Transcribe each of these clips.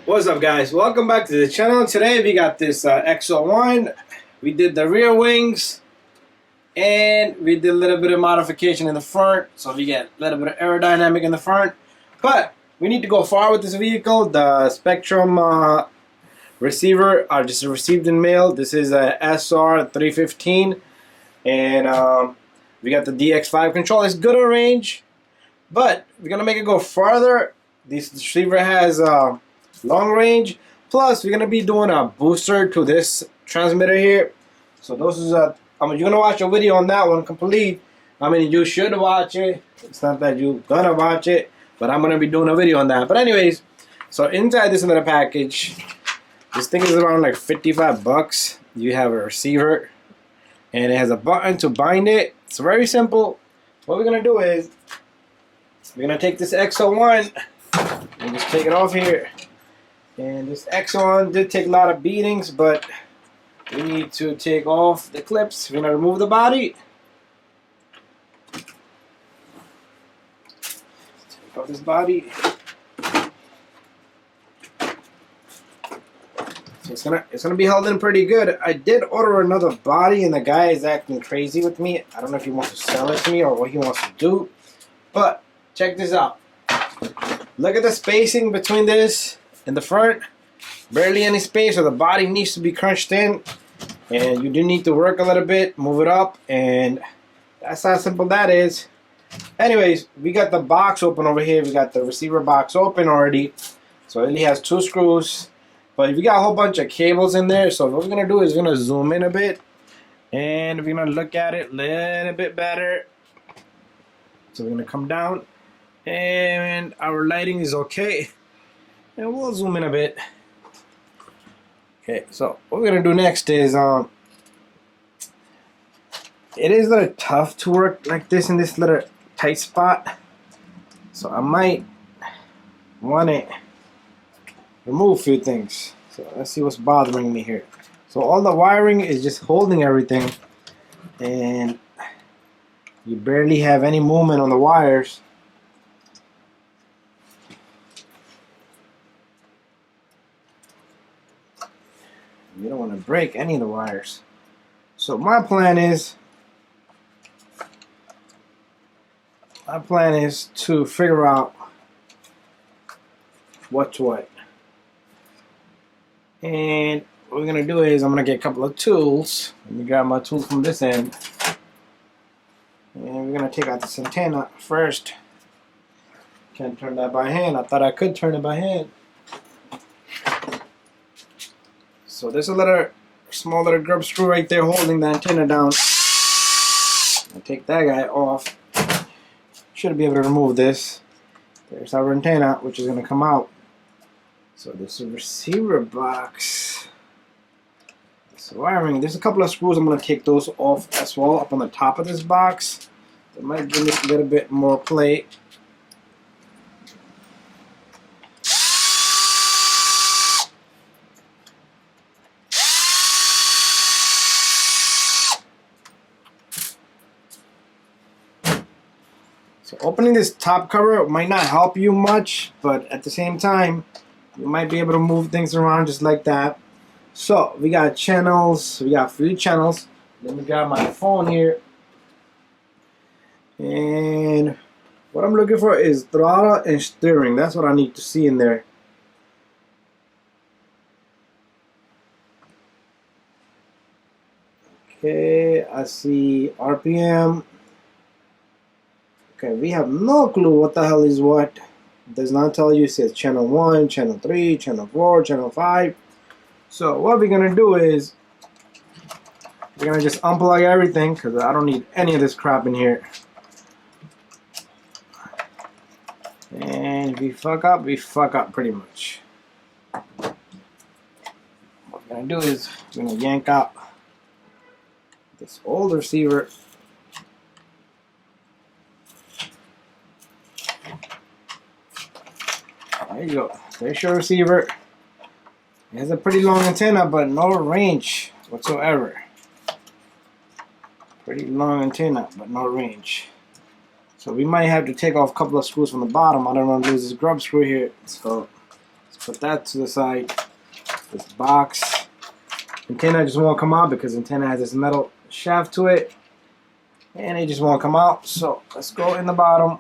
What's up, guys? Welcome back to the channel. Today we got this XO1. We did the rear wings and we did a little bit of modification in the front, so we get a little bit of aerodynamic in the front. But we need to go far with this vehicle. The Spectrum receiver I just received in mail. This is a SR315, and we got the DX5 control. It's good in range, but we're gonna make it go farther. This receiver has long range, plus we're gonna be doing a booster to this transmitter here. So those is you're gonna watch a video on that one complete. I mean, you should watch it. It's not that you're gonna watch it, but I'm gonna be doing a video on that. But anyways, so inside this little package, this thing is around like 55 bucks. You have a receiver and it has a button to bind it. It's very simple. What we're gonna do is we're gonna take this XO1 and just take it off here. And this XO1 did take a lot of beatings, but we need to take off the clips. We're going to remove the body. Take off this body. So it's gonna be held in pretty good. I did order another body and the guy is acting crazy with me. I don't know if he wants to sell it to me or what he wants to do. But check this out. Look at the spacing between this and the front. Barely any space, so the body needs to be crunched in. And you do need to work a little bit, move it up, and that's how simple that is. Anyways, we got the box open over here. We got the receiver box open already. So it only has 2 screws. But we got a whole bunch of cables in there. So what we're going to do is we're going to zoom in a bit. And we're going to look at it a little bit better. So we're going to come down. And our lighting is okay. And we'll zoom in a bit. Okay, so what we're going to do next is, it is a little tough to work like this in this little tight spot. So I might want to remove a few things. So let's see what's bothering me here. So all the wiring is just holding everything. And you barely have any movement on the wires. You don't want to break any of the wires. So my plan is to figure out what's what. And what we're gonna do is I'm gonna get a couple of tools. Let me grab my tool from this end. And we're gonna take out this antenna first. Can't turn that by hand. I thought I could turn it by hand. So there's a small little grub screw right there holding the antenna down. I'll take that guy off. Should be able to remove this. There's our antenna, which is going to come out. So this is a receiver box. This wiring. There's a couple of screws. I'm going to take those off as well up on the top of this box. That might give this a little bit more play. So opening this top cover might not help you much, but at the same time, you might be able to move things around just like that. So we got channels, we got 3 channels. Let me grab my phone here. And what I'm looking for is throttle and steering. That's what I need to see in there. Okay, I see RPM. Okay, we have no clue what the hell is what. It does not tell you. It says channel 1, channel 3, channel 4, channel 5. So what we're going to do is we're going to just unplug everything because I don't need any of this crap in here. And if we fuck up pretty much. What we're going to do is we're going to yank out this old receiver. There you go. There's your receiver. It has a pretty long antenna, but no range whatsoever. Pretty long antenna, but no range. So we might have to take off a couple of screws from the bottom. I don't want to lose this grub screw here. So let's put that to the side. This box antenna just won't come out because antenna has this metal shaft to it, and it just won't come out. So let's go in the bottom.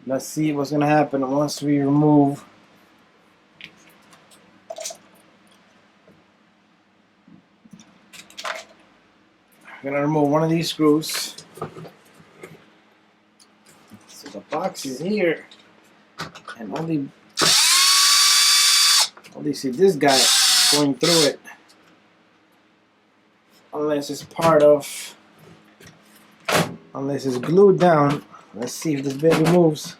Let's see what's gonna happen once we remove. I'm gonna remove one of these screws. So the box is here, and only see this guy going through it, unless it's glued down. Let's see if this baby moves.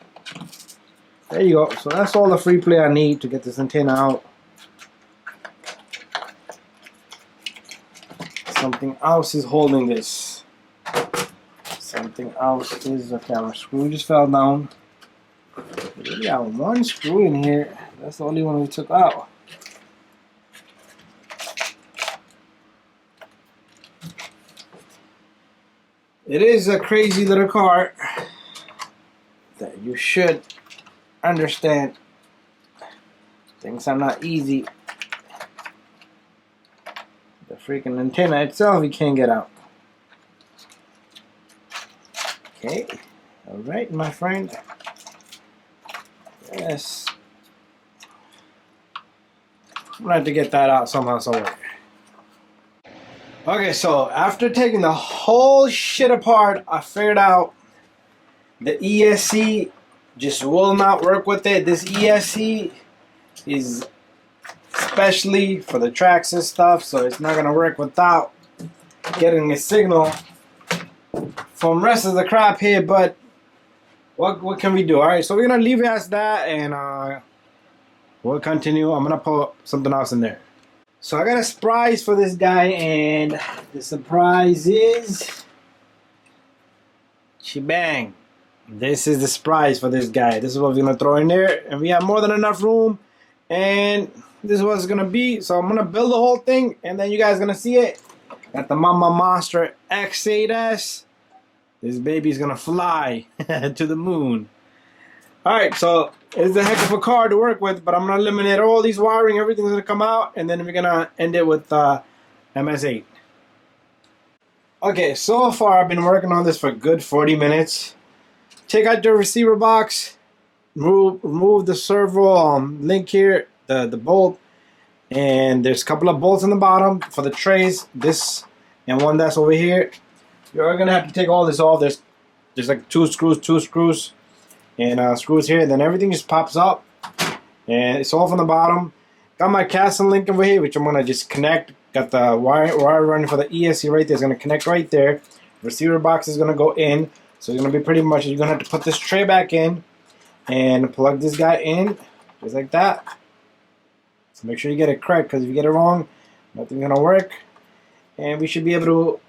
There you go. So that's all the free play I need to get this antenna out. Something else is holding this. Something else is the camera screw just fell down. We got one screw in here. That's the only one we took out. It is a crazy little car that you should understand. Things are not easy. The freaking antenna itself you can't get out. Okay. Alright, my friend. Yes. I'm gonna have to get that out somehow, somewhere. Okay, so after taking the whole shit apart, I figured out the ESC just will not work with it. This ESC is especially for the Traxxas stuff, so it's not gonna work without getting a signal from rest of the crap here. But what can we do? All right, so we're gonna leave it as that, and we'll continue. I'm gonna put something else in there. So I got a surprise for this guy, and the surprise is shebang. This is the surprise for this guy. This is what we're gonna throw in there, and we have more than enough room, and this is what it's gonna be. So I'm gonna build the whole thing, and then you guys gonna see it. Got the Mama Monster X8s. This baby's gonna fly to the moon. Alright, so it's a heck of a car to work with, but I'm gonna eliminate all these wiring, everything's gonna come out, and then we're gonna end it with MS8. Okay, so far I've been working on this for a good 40 minutes. Take out your receiver box, remove the servo link here, the bolt, and there's a couple of bolts in the bottom for the trays, this and one that's over here. You're gonna have to take all this off. There's like two screws, and screws here, and then everything just pops up, and it's off on the bottom. Got my casting link over here, which I'm gonna just connect. Got the wire running for the ESC right there. It's gonna connect right there. Receiver box is gonna go in, so it's gonna be pretty much. You're gonna have to put this tray back in and plug this guy in, just like that. So make sure you get it correct, because if you get it wrong, nothing's gonna work. And we should be able to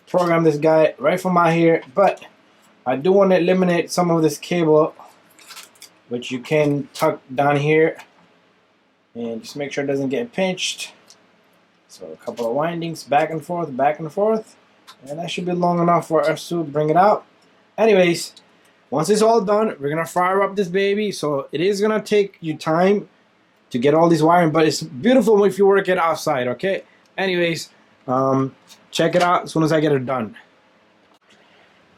program this guy right from out here, but I do want to eliminate some of this cable, which you can tuck down here, and just make sure it doesn't get pinched. So a couple of windings back and forth, and that should be long enough for us to bring it out. Anyways, once it's all done, we're gonna fire up this baby. So it is gonna take you time to get all these wiring, but it's beautiful if you work it outside. Okay. Anyways, check it out as soon as I get it done.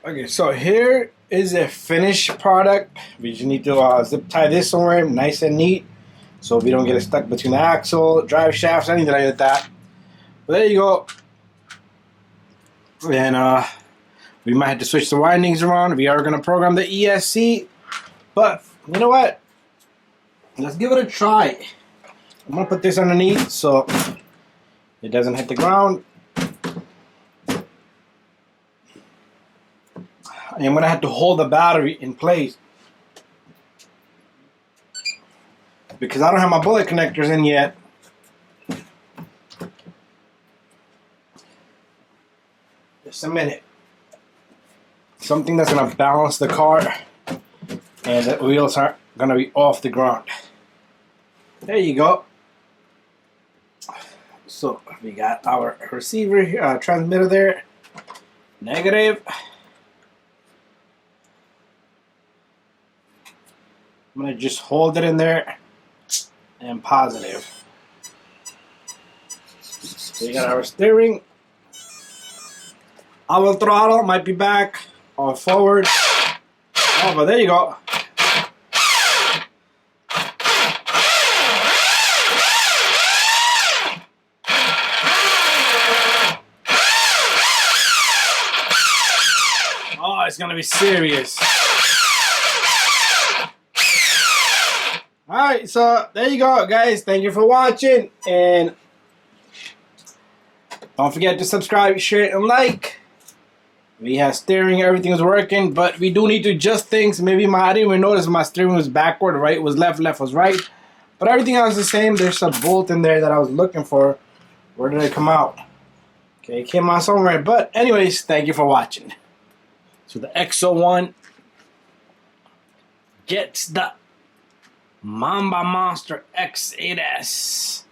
Okay, so here is a finished product. We just need to zip tie this somewhere nice and neat, so we don't get it stuck between the axle, drive shafts, anything like that. But there you go. And we might have to switch the windings around. We are going to program the ESC, but you know what? Let's give it a try. I'm going to put this underneath so it doesn't hit the ground. I'm going to have to hold the battery in place because I don't have my bullet connectors in yet. Just a minute. Something that's going to balance the car, and the wheels are going to be off the ground. There you go. So we got our receiver transmitter there. Negative. I'm going to just hold it in there and positive. So you got our steering. Our throttle might be back or forward. Oh, but there you go. Oh, it's gonna be serious. Alright, so there you go, guys. Thank you for watching. And don't forget to subscribe, share, and like. We have steering, everything is working, but we do need to adjust things. Maybe I didn't even notice my steering was backward, right was left, left was right. But everything else is the same. There's a bolt in there that I was looking for. Where did it come out? Okay, it came out somewhere. But anyways, thank you for watching. So the XO1 gets the Mamba Monster X8s.